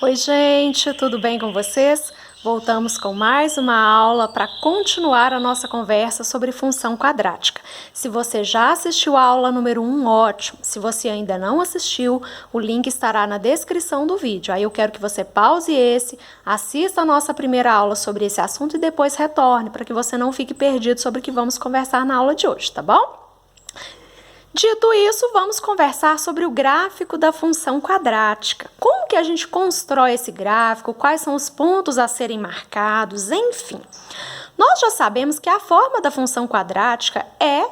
Oi, gente, tudo bem com vocês? Voltamos com mais uma aula para continuar a nossa conversa sobre função quadrática. Se você já assistiu a aula número 1, ótimo. Se você ainda não assistiu, o link estará na descrição do vídeo. Aí eu quero que você pause esse, assista a nossa primeira aula sobre esse assunto e depois retorne, para que você não fique perdido sobre o que vamos conversar na aula de hoje, tá bom? Dito isso, vamos conversar sobre o gráfico da função quadrática. Como que a gente constrói esse gráfico, quais são os pontos a serem marcados, enfim. Nós já sabemos que a forma da função quadrática é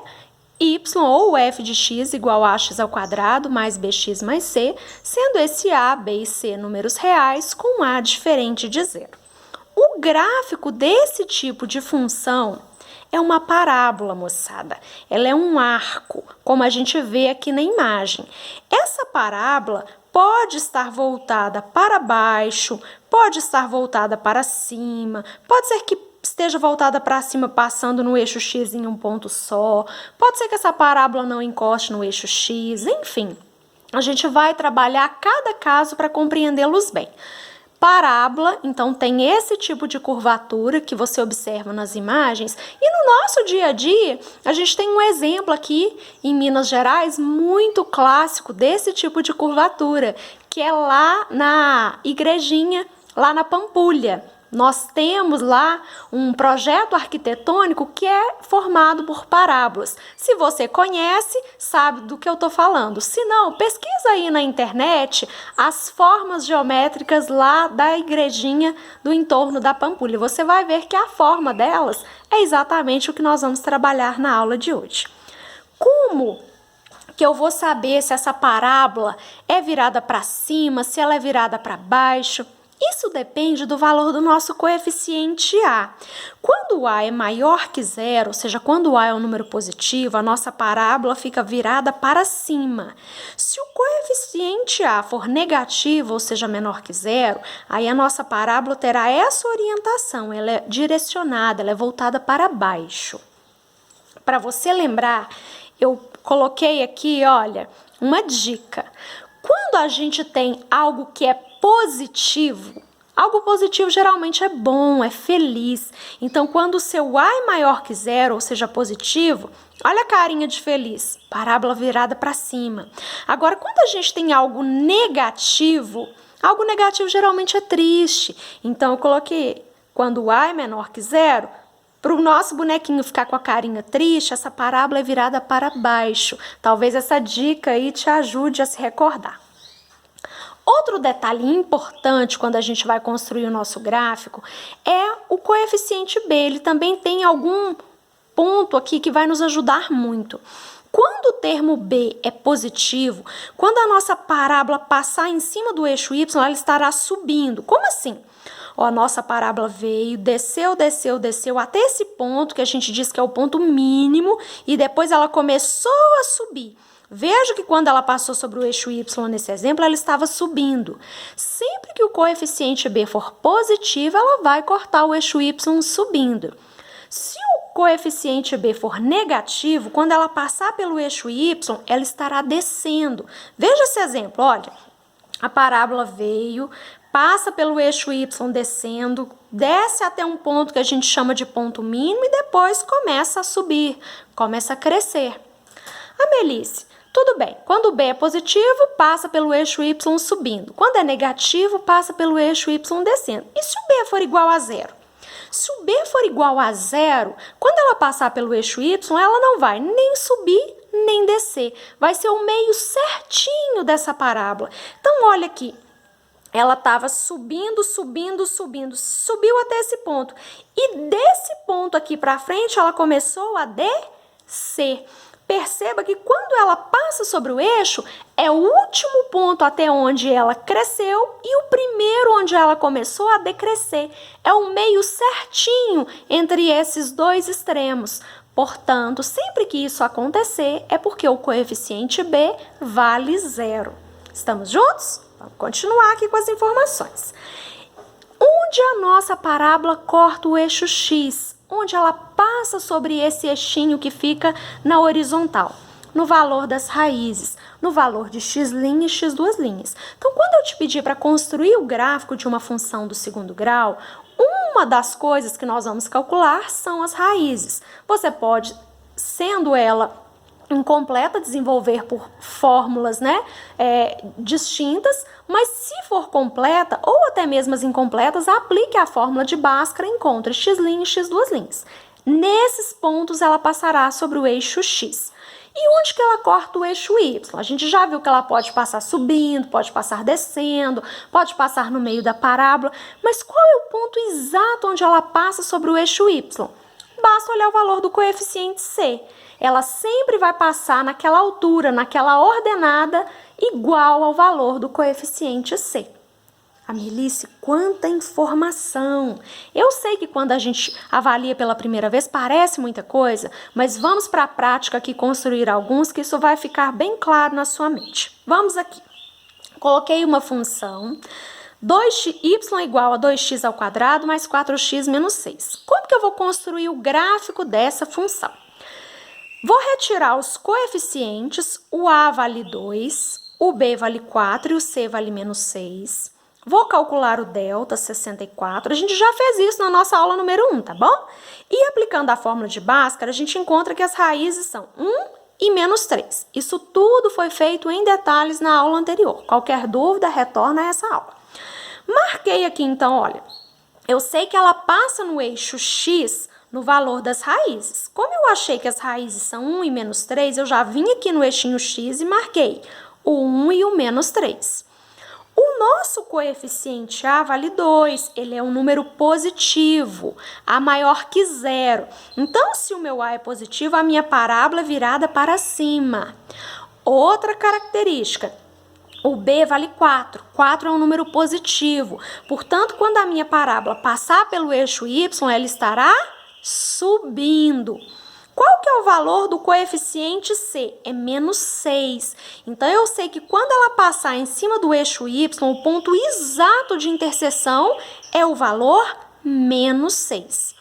y ou f de x igual a x ao quadrado mais bx mais c, sendo esse a, b e c números reais com a diferente de zero. O gráfico desse tipo de função é uma parábola, moçada. Ela é um arco, como a gente vê aqui na imagem. Essa parábola pode estar voltada para baixo, pode estar voltada para cima, pode ser que esteja voltada para cima passando no eixo X em um ponto só, pode ser que essa parábola não encoste no eixo X, enfim. A gente vai trabalhar cada caso para compreendê-los bem. Parábola, então, tem esse tipo de curvatura que você observa nas imagens. E no nosso dia a dia, a gente tem um exemplo aqui em Minas Gerais muito clássico desse tipo de curvatura, que é lá na igrejinha, lá na Pampulha. Nós temos lá um projeto arquitetônico que é formado por parábolas. Se você conhece, sabe do que eu estou falando. Se não, pesquisa aí na internet as formas geométricas lá da igrejinha do entorno da Pampulha. Você vai ver que a forma delas é exatamente o que nós vamos trabalhar na aula de hoje. Como que eu vou saber se essa parábola é virada para cima, se ela é virada para baixo? Isso depende do valor do nosso coeficiente A. Quando o A é maior que zero, ou seja, quando o A é um número positivo, a nossa parábola fica virada para cima. Se o coeficiente A for negativo, ou seja, menor que zero, aí a nossa parábola terá essa orientação, ela é direcionada, ela é voltada para baixo. Para você lembrar, eu coloquei aqui, olha, uma dica. Quando a gente tem algo que é positivo, algo positivo geralmente é bom, é feliz. Então, quando o seu A é maior que zero, ou seja, positivo, olha a carinha de feliz, parábola virada para cima. Agora, quando a gente tem algo negativo geralmente é triste. Então, eu coloquei, quando o A é menor que zero, para o nosso bonequinho ficar com a carinha triste, essa parábola é virada para baixo. Talvez essa dica aí te ajude a se recordar. Outro detalhe importante quando a gente vai construir o nosso gráfico é o coeficiente B. Ele também tem algum ponto aqui que vai nos ajudar muito. Quando o termo B é positivo, quando a nossa parábola passar em cima do eixo Y, ela estará subindo. Como assim? A nossa parábola veio, desceu, desceu, desceu até esse ponto que a gente diz que é o ponto mínimo e depois ela começou a subir. Veja que quando ela passou sobre o eixo Y nesse exemplo, ela estava subindo. Sempre que o coeficiente B for positivo, ela vai cortar o eixo Y subindo. Se o coeficiente B for negativo, quando ela passar pelo eixo Y, ela estará descendo. Veja esse exemplo, olha. A parábola veio, passa pelo eixo Y descendo, desce até um ponto que a gente chama de ponto mínimo e depois começa a subir, começa a crescer. Melisse, tudo bem, quando o B é positivo, passa pelo eixo Y subindo. Quando é negativo, passa pelo eixo Y descendo. E se o B for igual a zero? Se o B for igual a zero, quando ela passar pelo eixo Y, ela não vai nem subir, nem descer. Vai ser o meio certinho dessa parábola. Então, olha aqui. Ela estava subindo, subindo, subindo, subiu até esse ponto. E desse ponto aqui para frente, ela começou a descer. Perceba que quando ela passa sobre o eixo, é o último ponto até onde ela cresceu e o primeiro onde ela começou a decrescer. É o meio certinho entre esses dois extremos. Portanto, sempre que isso acontecer, é porque o coeficiente B vale zero. Estamos juntos? Vamos continuar aqui com as informações. Onde a nossa parábola corta o eixo X? Onde ela passa sobre esse eixinho que fica na horizontal. no valor das raízes, no valor de x' e x duas linhas. Então, quando eu te pedir para construir o gráfico de uma função do segundo grau, uma das coisas que nós vamos calcular são as raízes. Você pode, sendo ela incompleta, desenvolver por fórmulas, né, distintas, mas se for completa, ou até mesmo as incompletas, aplique a fórmula de Bhaskara e encontre x' e x duas linhas. Nesses pontos, ela passará sobre o eixo x. E onde que ela corta o eixo y? A gente já viu que ela pode passar subindo, pode passar descendo, pode passar no meio da parábola, mas qual é o ponto exato onde ela passa sobre o eixo y? Basta olhar o valor do coeficiente c. Ela sempre vai passar naquela altura, naquela ordenada, igual ao valor do coeficiente c. Amelice, quanta informação! Eu sei que quando a gente avalia pela primeira vez parece muita coisa, mas vamos para a prática aqui construir alguns que isso vai ficar bem claro na sua mente. Vamos aqui. Coloquei uma função 2y igual a 2x ao quadrado mais 4x menos 6. Como que eu vou construir o gráfico dessa função? Vou retirar os coeficientes, o a vale 2, o b vale 4 e o c vale menos 6. Vou calcular o delta, 64. A gente já fez isso na nossa aula número 1, tá bom? E aplicando a fórmula de Bhaskara, a gente encontra que as raízes são 1 e menos 3. Isso tudo foi feito em detalhes na aula anterior. Qualquer dúvida, retorna a essa aula. Marquei aqui, então, olha, eu sei que ela passa no eixo x no valor das raízes. Como eu achei que as raízes são 1 e menos 3, eu já vim aqui no eixinho x e marquei o 1 e o menos 3. O nosso coeficiente a vale 2, ele é um número positivo, a maior que zero. Então, se o meu a é positivo, a minha parábola é virada para cima. Outra característica, o b vale 4. 4 é um número positivo. Portanto, quando a minha parábola passar pelo eixo y, ela estará subindo. Qual que é o valor do coeficiente c? É menos 6. Então, eu sei que quando ela passar em cima do eixo y, o ponto exato de interseção é o valor menos 6.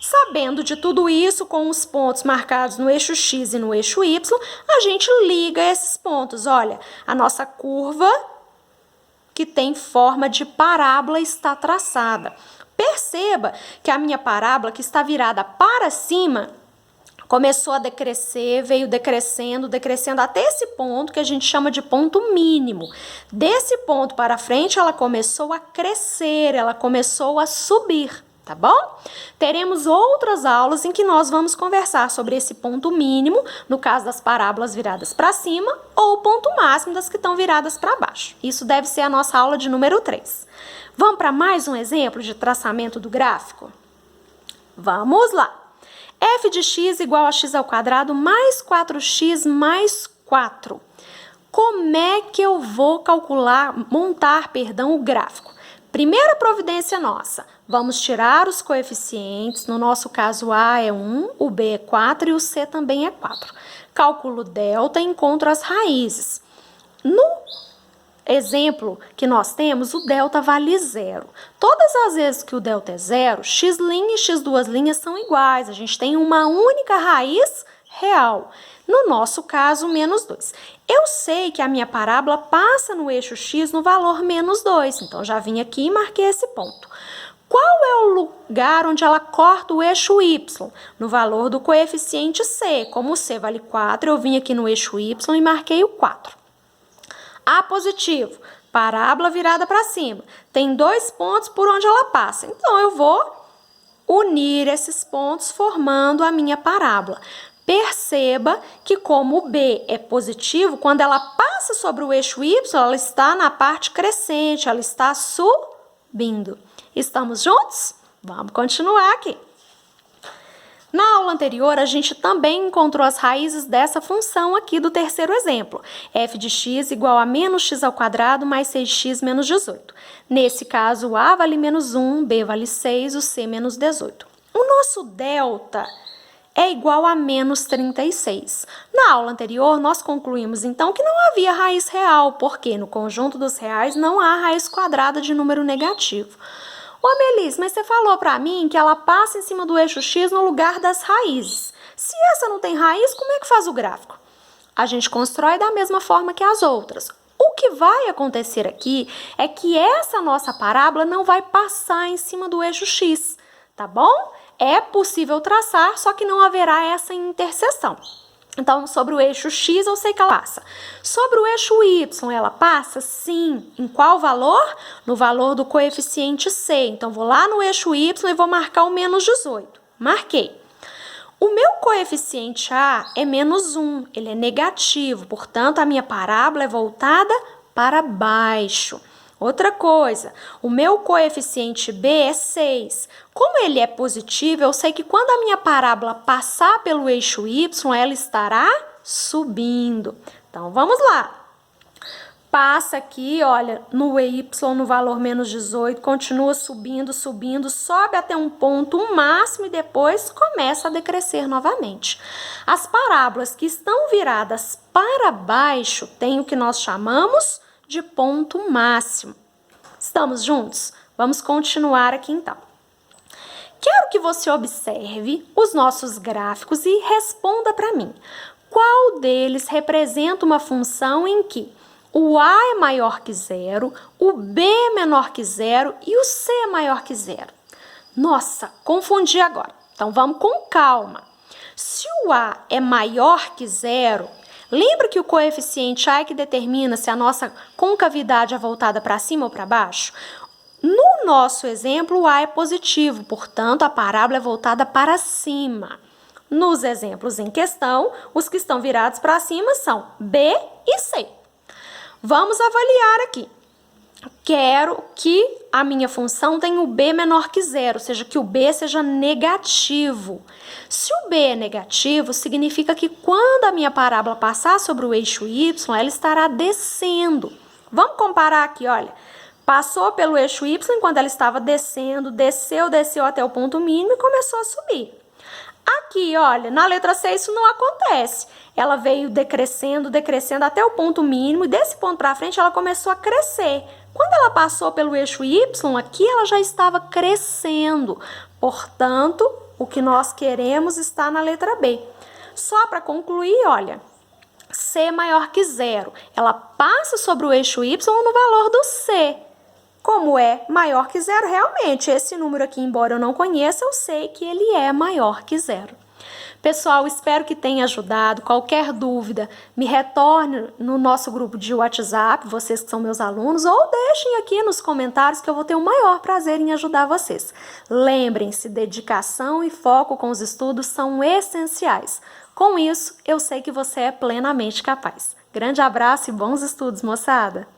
Sabendo de tudo isso, com os pontos marcados no eixo x e no eixo y, a gente liga esses pontos. Olha, a nossa curva, que tem forma de parábola, está traçada. Perceba que a minha parábola, que está virada para cima, começou a decrescer, veio decrescendo até esse ponto que a gente chama de ponto mínimo. Desse ponto para frente, ela começou a crescer, ela começou a subir, tá bom? Teremos outras aulas em que nós vamos conversar sobre esse ponto mínimo, no caso das parábolas viradas para cima, ou o ponto máximo das que estão viradas para baixo. Isso deve ser a nossa aula de número 3. Vamos para mais um exemplo de traçamento do gráfico? Vamos lá! f de x igual a x ao quadrado mais 4x mais 4. Como é que eu vou montar o gráfico? Primeira providência nossa, vamos tirar os coeficientes, no nosso caso o a é 1, o b é 4 e o c também é 4. Calculo delta e encontro as raízes. No exemplo que nós temos, o delta vale 0. Todas as vezes que o delta é 0, x' e x duas linhas são iguais. A gente tem uma única raiz real. No nosso caso, menos 2. Eu sei que a minha parábola passa no eixo x no valor menos 2. Então, já vim aqui e marquei esse ponto. Qual é o lugar onde ela corta o eixo y? No valor do coeficiente c. Como o c vale 4, eu vim aqui no eixo y e marquei o 4. A positivo, parábola virada para cima. Tem 2 pontos por onde ela passa. Então, eu vou unir esses pontos formando a minha parábola. Perceba que como o b é positivo, quando ela passa sobre o eixo y, ela está na parte crescente, ela está subindo. Estamos juntos? Vamos continuar aqui. Na aula anterior, a gente também encontrou as raízes dessa função aqui do terceiro exemplo. f de x igual a menos x ao quadrado mais 6x menos 18. Nesse caso, o a vale menos 1, b vale 6, o c menos 18. O nosso delta é igual a menos 36. Na aula anterior, nós concluímos, então, que não havia raiz real, porque no conjunto dos reais não há raiz quadrada de número negativo. Ô, Melissa, mas você falou para mim que ela passa em cima do eixo x no lugar das raízes. Se essa não tem raiz, como é que faz o gráfico? a gente constrói da mesma forma que as outras. O que vai acontecer aqui é que essa nossa parábola não vai passar em cima do eixo X, tá bom? É possível traçar, só que não haverá essa interseção. Então, sobre o eixo X, eu sei que ela passa. Sobre o eixo Y, ela passa? Sim. Em qual valor? No valor do coeficiente C. Então, vou lá no eixo Y e vou marcar o menos 18. Marquei. O meu coeficiente A é menos 1, ele é negativo, portanto, a minha parábola é voltada para baixo. Outra coisa, o meu coeficiente B é 6. Como ele é positivo, eu sei que quando a minha parábola passar pelo eixo Y, ela estará subindo. Então, vamos lá. Passa aqui, olha, no Y, no valor menos 18, continua subindo, subindo, sobe até um ponto máximo e depois começa a decrescer novamente. As parábolas que estão viradas para baixo têm o que nós chamamos de ponto máximo. Estamos juntos? Vamos continuar aqui então. Quero que você observe os nossos gráficos e responda para mim. Qual deles representa uma função em que o A é maior que zero, o B é menor que zero e o C é maior que zero? Nossa, confundi agora. Então, vamos com calma. Se o A é maior que zero, lembra que o coeficiente A é que determina se a nossa concavidade é voltada para cima ou para baixo? No nosso exemplo, o A é positivo, portanto, a parábola é voltada para cima. Nos exemplos em questão, os que estão virados para cima são B e C. Vamos avaliar aqui. Quero que a minha função tenha o B menor que zero, ou seja, que o B seja negativo. Se o B é negativo, significa que quando a minha parábola passar sobre o eixo Y, ela estará descendo. Vamos comparar aqui, olha. Passou pelo eixo Y quando ela estava descendo, desceu até o ponto mínimo e começou a subir. Aqui, olha, na letra C isso não acontece. Ela veio decrescendo até o ponto mínimo e desse ponto para frente ela começou a crescer. Quando ela passou pelo eixo Y, aqui ela já estava crescendo. Portanto, o que nós queremos está na letra B. Só para concluir, olha, C é maior que zero. Ela passa sobre o eixo Y no valor do C. Como é maior que zero, realmente, esse número aqui, embora eu não conheça, eu sei que ele é maior que zero. Pessoal, espero que tenha ajudado. Qualquer dúvida, me retorne no nosso grupo de WhatsApp, vocês que são meus alunos, ou deixem aqui nos comentários que eu vou ter o maior prazer em ajudar vocês. Lembrem-se, dedicação e foco com os estudos são essenciais. Com isso, eu sei que você é plenamente capaz. Grande abraço e bons estudos, moçada!